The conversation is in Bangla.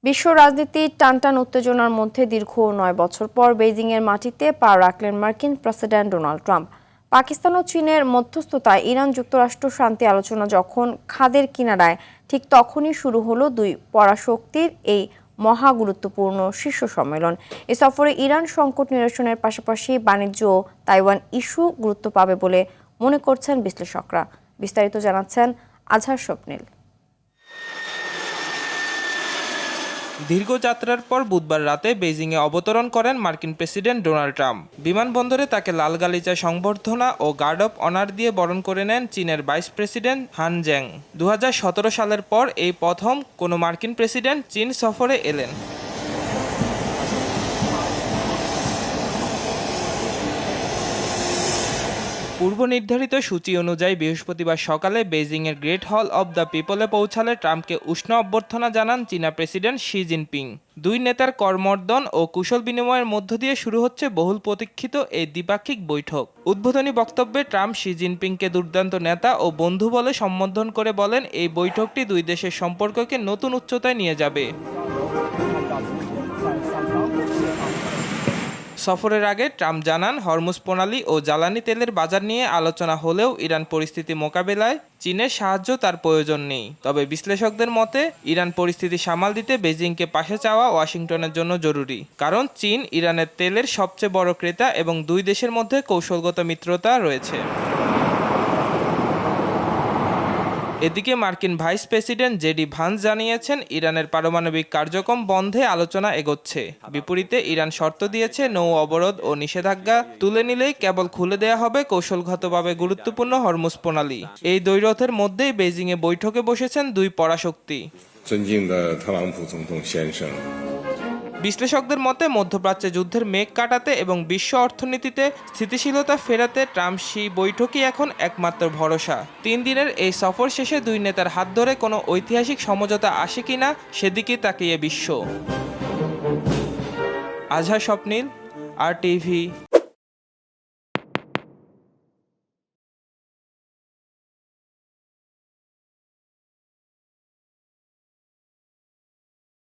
বিশ্ব রাজনীতির টানটান উত্তেজনার মধ্যে দীর্ঘ ৯ বছর পর বেইজিংয়ের মাটিতে পা রাখলেন মার্কিন প্রেসিডেন্ট ডোনাল্ড ট্রাম্প। পাকিস্তান ও চীনের মধ্যস্থতায় ইরান যুক্তরাষ্ট্র শান্তি আলোচনা যখন খাদের কিনারায়, ঠিক তখনই শুরু হলো দুই পরাশক্তির এই মহা গুরুত্বপূর্ণ শীর্ষ সম্মেলন। এ সফরে ইরান সংকট নিরসনের পাশাপাশি বাণিজ্য ও তাইওয়ান ইস্যু গুরুত্ব পাবে বলে মনে করছেন বিশ্লেষকরা। বিস্তারিত জানাচ্ছেন আজহার স্বপ্নিল। দীর্ঘ যাত্রার পর বুধবার রাতে বেইজিংয়ে অবতরণ করেন মার্কিন প্রেসিডেন্ট ডোনাল্ড ট্রাম্প। বিমানবন্দরে তাকে লাল গালিচা সংবর্ধনা ও গার্ড অব অনার দিয়ে বরণ করে নেন চীনের ভাইস প্রেসিডেন্ট হান জেং। 2017 সালের পর এই প্রথম কোনো মার্কিন প্রেসিডেন্ট চীন সফরে এলেন। পূর্ব নির্ধারিত সূচি অনুযায়ী বৃহস্পতিবার সকালে বেইজিংয়ের গ্রেট হল অব দ্য পিপলে পৌঁছালে ট্রাম্পকে উষ্ণ অভ্যর্থনা জানান চীনা প্রেসিডেন্ট শি জিনপিং। দুই নেতার করমর্দন ও কুশল বিনিময়ের মধ্য দিয়ে শুরু হচ্ছে বহুল প্রতীক্ষিত এই দ্বিপাক্ষিক বৈঠক। উদ্বোধনী বক্তব্যে ট্রাম্প শি জিনপিংকে দুর্দান্ত নেতা ও বন্ধু বলে সম্বোধন করে বলেন, এই বৈঠকটি দুই দেশের সম্পর্ককে নতুন উচ্চতায় নিয়ে যাবে। সফরের আগে ট্রাম্প জানান, হরমুজ প্রণালী ও জ্বালানি তেলের বাজার নিয়ে আলোচনা হলেও ইরান পরিস্থিতি মোকাবেলায় চীনের সাহায্য তার প্রয়োজন নেই। তবে বিশ্লেষকদের মতে ইরান পরিস্থিতি সামাল দিতে বেজিংকে পাশে চাওয়া ওয়াশিংটনের জন্য জরুরি, কারণ চীন ইরানের তেলের সবচেয়ে বড় ক্রেতা এবং দুই দেশের মধ্যে কৌশলগত মিত্রতা রয়েছে। এদিকে মার্কিন ভাইস প্রেসিডেন্ট জেডি ভান্স জানিয়েছেন, ইরানের পারমাণবিক কার্যক্রম বন্ধে আলোচনা এগোচ্ছে। বিপরীতে ইরান শর্ত দিয়েছে, নৌ অবরোধ ও নিষেধাজ্ঞা তুলে নিলেই কেবল খুলে দেয়া হবে কৌশলগতভাবে গুরুত্বপূর্ণ হরমুজ প্রণালী। এই দ্বৈরথের মধ্যেই বেইজিংয়ে বৈঠকে বসেছেন দুই পরাশক্তি। বিশ্লেষকদের মতে মধ্যপ্রাচ্যে যুদ্ধের মেঘ কাটাতে এবং বিশ্ব অর্থনীতিতে স্থিতিশীলতা ফেরাতে ট্রাম্প শি বৈঠকই এখন একমাত্র ভরসা। 3 দিনের এই সফর শেষে দুই নেতার হাত ধরে কোনো ঐতিহাসিক সমঝোতা আসে কিনা সেদিকেই তাকিয়ে বিশ্ব। আজহার স্বপ্নিল, RTV।